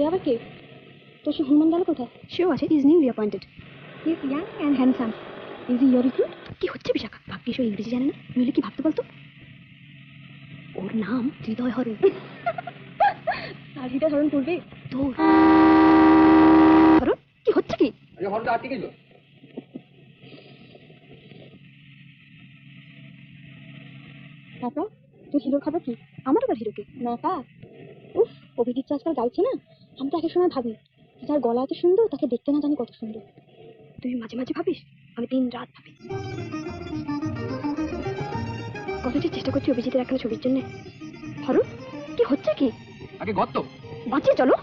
আবার কে? তো সে হুমান গেল কোথায়? সেও আছে, is newly appointed. He is young and handsome. Is he your recruit? কি হচ্ছে বিশাখা? ভাগ্যিস ও ইংরেজি জানে না, নইলে কি ভাবতে বলতো? ওর নাম হৃদয় হরণ। আর হৃদয় হরণ করবে তোর হরণ? কি হচ্ছে কি? হরণটা আটকে গেল। তারপর তোর হিরোর খবর কি? আমার আবার হিরোকে? না তা উফ, অভিজিৎ আজকাল গাইছে না, আমি তো এক সময় ভাবি যার গলা এত সুন্দর তাকে দেখতে না জানি কত সুন্দর। তুই মাঝে মাঝে ভাবিস? আমি দিন রাত ভাবি। কত যে চেষ্টা করছি অভিজিতের একখানা ছবির জন্য। হরণ, কি হচ্ছে কি? আগে গর্ত বাঁচিয়ে চলো।